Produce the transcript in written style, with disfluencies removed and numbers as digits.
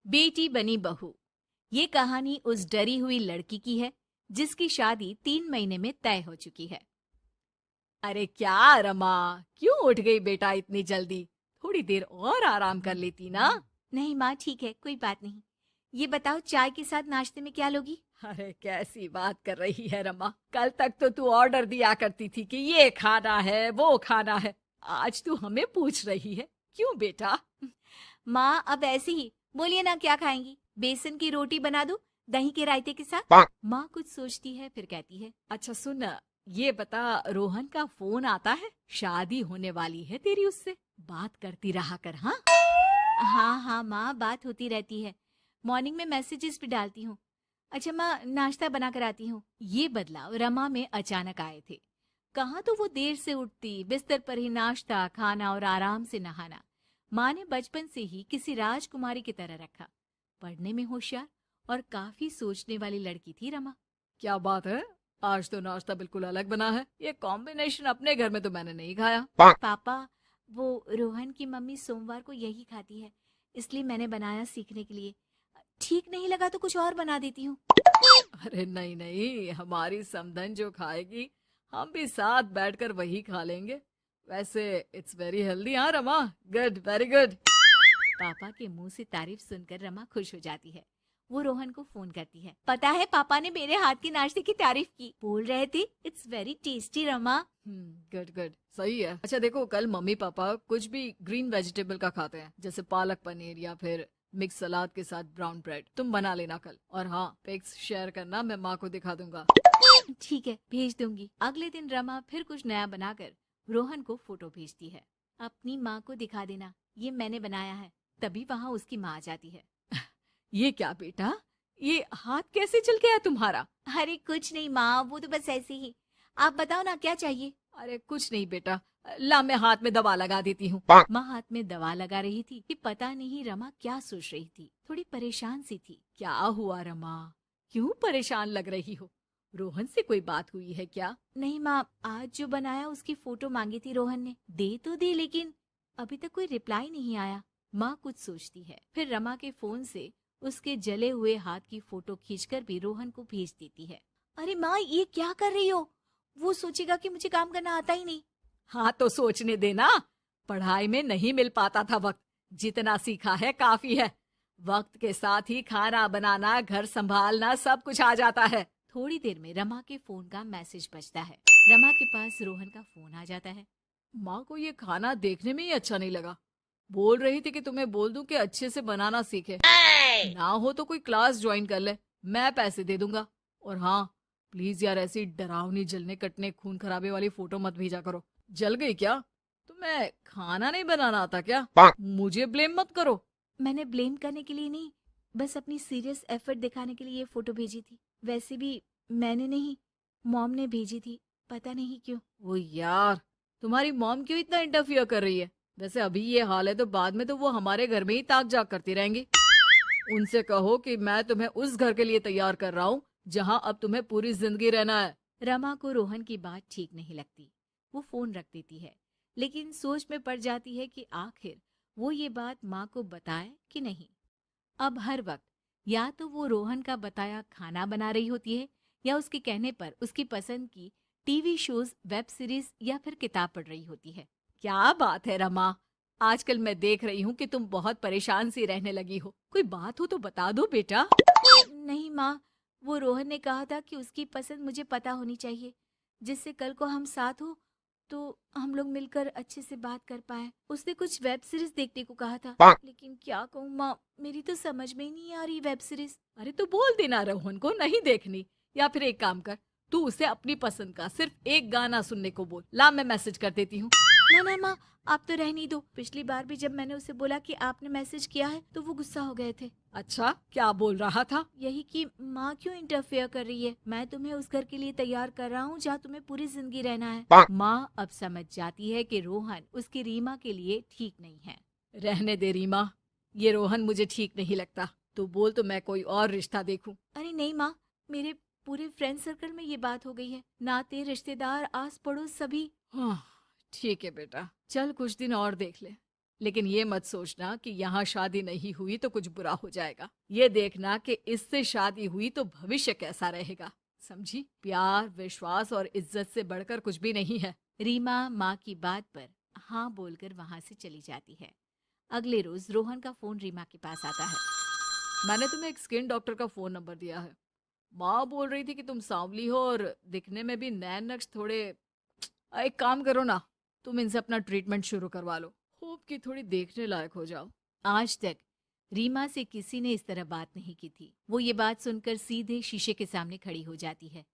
बेटी बनी बहू। ये कहानी उस डरी हुई लड़की की है जिसकी शादी 3 महीने में तय हो चुकी है। अरे क्या रमा, क्यों उठ गई बेटा इतनी जल्दी? थोड़ी देर और आराम कर लेती ना। नहीं माँ, ठीक है, कोई बात नहीं। ये बताओ, चाय के साथ नाश्ते में क्या लोगी? अरे कैसी बात कर रही है रमा, कल तक तो तू ऑर्डर दिया करती थी कि ये खाना है वो खाना है। आज तू हमें पूछ रही है, क्यों बेटा? माँ अब ऐसे ही बोलिए ना, क्या खाएंगी? बेसन की रोटी बना दूं दही के रायते के साथ? माँ कुछ सोचती है फिर कहती है, अच्छा सुन, ये बता, रोहन का फोन आता है? शादी होने वाली है तेरी उससे, बात करती रहा कर। हाँ हाँ हाँ माँ, बात होती रहती है। मॉर्निंग में मैसेजेस भी डालती हूँ। अच्छा माँ, नाश्ता बना कर आती हूँ। ये बदलाव रमा में अचानक आए थे। कहाँ तो वो देर से उठती, बिस्तर पर ही नाश्ता खाना और आराम से नहाना। माँ ने बचपन से ही किसी राजकुमारी की तरह रखा। पढ़ने में होशियार और काफी सोचने वाली लड़की थी रमा। क्या बात है, आज तो नाश्ता बिल्कुल अलग बना है। ये कॉम्बिनेशन अपने घर में तो मैंने नहीं खाया। पापा, वो रोहन की मम्मी सोमवार को यही खाती है, इसलिए मैंने बनाया सीखने के लिए। ठीक नहीं लगा तो कुछ और बना देती हूँ। अरे नहीं नहीं, हमारी समधन जो खाएगी हम भी साथ बैठकर वही खा लेंगे। वैसे इट्स वेरी हेल्दी। हाँ रमा, गुड, वेरी गुड। पापा के मुंह से तारीफ सुनकर रमा खुश हो जाती है। वो रोहन को फोन करती है, पता है पापा ने मेरे हाथ के नाश्ते की तारीफ की, बोल रहे थे it's very tasty Rama. Good good, सही है। अच्छा देखो, कल मम्मी पापा कुछ भी ग्रीन वेजिटेबल का खाते हैं, जैसे पालक पनीर या फिर मिक्स सलाद के साथ ब्राउन ब्रेड। तुम बना लेना कल, और हाँ पिक्स शेयर करना, मैं माँ को दिखा दूंगा। ठीक है, भेज दूंगी। अगले दिन रमा फिर कुछ नया बनाकर रोहन को फोटो भेजती है। अपनी माँ को दिखा देना, ये मैंने बनाया है। तभी वहाँ उसकी माँ आ जाती है। ये क्या बेटा, ये हाथ कैसे चल गया तुम्हारा? अरे कुछ नहीं माँ, वो तो बस ऐसे ही। आप बताओ ना, क्या चाहिए? अरे कुछ नहीं बेटा, ला मैं हाथ में दवा लगा देती हूँ। माँ हाथ में दवा लगा रही थी कि पता नहीं रमा क्या सोच रही थी। थोड़ी परेशान सी थी। क्या हुआ रमा, क्यों परेशान लग रही हो? रोहन से कोई बात हुई है क्या? नहीं माँ, आज जो बनाया उसकी फोटो मांगी थी रोहन ने, दे तो दी, लेकिन अभी तक कोई रिप्लाई नहीं आया। माँ कुछ सोचती है, फिर रमा के फोन से उसके जले हुए हाथ की फोटो खींचकर भी रोहन को भेज देती है। अरे माँ, ये क्या कर रही हो? वो सोचेगा कि मुझे काम करना आता ही नहीं। हाँ तो सोचने देना, पढ़ाई में नहीं मिल पाता था वक्त, जितना सीखा है काफी है। वक्त के साथ ही खाना बनाना, घर संभालना सब कुछ आ जाता है। थोड़ी देर में रमा के फोन का मैसेज बजता है। रमा के पास रोहन का फोन आ जाता है। माँ को ये खाना देखने में ही अच्छा नहीं लगा। बोल रही थी कि तुम्हें बोल दूं कि अच्छे से बनाना सीखे। ना हो तो कोई क्लास ज्वाइन कर ले, मैं पैसे दे दूंगा। और हाँ, प्लीज यार ऐसी डरावनी जलने कटने खून खराबे वाली फोटो मत भेजा करो। जल गई क्या? तुम्हें खाना नहीं बनाना आता क्या? मुझे ब्लेम मत करो। मैंने ब्लेम करने के लिए नहीं, बस अपनी सीरियस एफर्ट दिखाने के लिए ये फोटो भेजी थी। वैसे भी मैंने नहीं, मॉम ने भेजी थी, पता नहीं क्यों। ओ यार, तुम्हारी मॉम क्यों इतना इंटरफियर कर रही है? वैसे अभी ये हाल है तो बाद में तो वो हमारे घर में ही ताक जाग करती रहेंगी। उनसे कहो कि मैं तुम्हें उस घर के लिए तैयार कर रहा हूँ जहाँ अब तुम्हें पूरी जिंदगी रहना है। रमा को रोहन की बात ठीक नहीं लगती। वो फोन रख देती है, लेकिन सोच में पड़ जाती है कि आखिर वो ये बात माँ को बताए कि नहीं। अब हर वक्त या तो वो रोहन का बताया खाना बना रही होती है, या उसके कहने पर उसकी पसंद की टीवी शोज, वेब सीरीज या फिर किताब पढ़ रही होती है। क्या बात है रमा, आजकल मैं देख रही हूँ कि तुम बहुत परेशान सी रहने लगी हो। कोई बात हो तो बता दो बेटा। नहीं माँ, वो रोहन ने कहा था कि उसकी पसंद मुझे पता होनी चाहिए, जिससे कल को हम साथ हो तो हम लोग मिलकर अच्छे से बात कर पाए। उसने कुछ वेब सीरीज देखने को कहा था, लेकिन क्या कहूँ माँ, मेरी तो समझ में ही नहीं आ रही वेब सीरीज। अरे तो बोल देना रोहन को नहीं देखनी, या फिर एक काम कर, तू उसे अपनी पसंद का सिर्फ एक गाना सुनने को बोल। ला मैं मैसेज कर देती हूँ। ना ना माँ, आप तो रहने दो। पिछली बार भी जब मैंने उसे बोला कि आपने मैसेज किया है तो वो गुस्सा हो गए थे। अच्छा, क्या बोल रहा था? यही कि माँ क्यों इंटरफेयर कर रही है, मैं तुम्हें उस घर के लिए तैयार कर रहा हूँ जहाँ तुम्हें पूरी जिंदगी रहना है। माँ अब समझ जाती है कि रोहन उसकी रीमा के लिए ठीक नहीं है। रहने दे रीमा, ये रोहन मुझे ठीक नहीं लगता। तू बोल तो मैं कोई और रिश्ता देखूं। अरे नहीं माँ, मेरे पूरे फ्रेंड सर्कल में ये बात हो गई है, नाते रिश्तेदार आस पड़ोस सभी। हाँ ठीक है बेटा, चल कुछ दिन और देख ले। लेकिन ये मत सोचना कि यहाँ शादी नहीं हुई तो कुछ बुरा हो जाएगा। ये देखना कि इससे शादी हुई तो भविष्य कैसा रहेगा। समझी? प्यार, विश्वास और इज्जत से बढ़कर कुछ भी नहीं है। रीमा माँ की बात पर हाँ बोलकर वहां से चली जाती है। अगले रोज रोहन का फोन रीमा के पास आता है। मैंने तुम्हें एक स्किन डॉक्टर का फोन नंबर दिया है। माँ बोल रही थी कि तुम सांवली हो और दिखने में भी नैन नक्श थोड़े। एक काम करो ना, तुम इनसे अपना ट्रीटमेंट शुरू करवा लो। होप कि थोड़ी देखने लायक हो जाओ। आज तक रीमा से किसी ने इस तरह बात नहीं की थी। वो ये बात सुनकर सीधे शीशे के सामने खड़ी हो जाती है।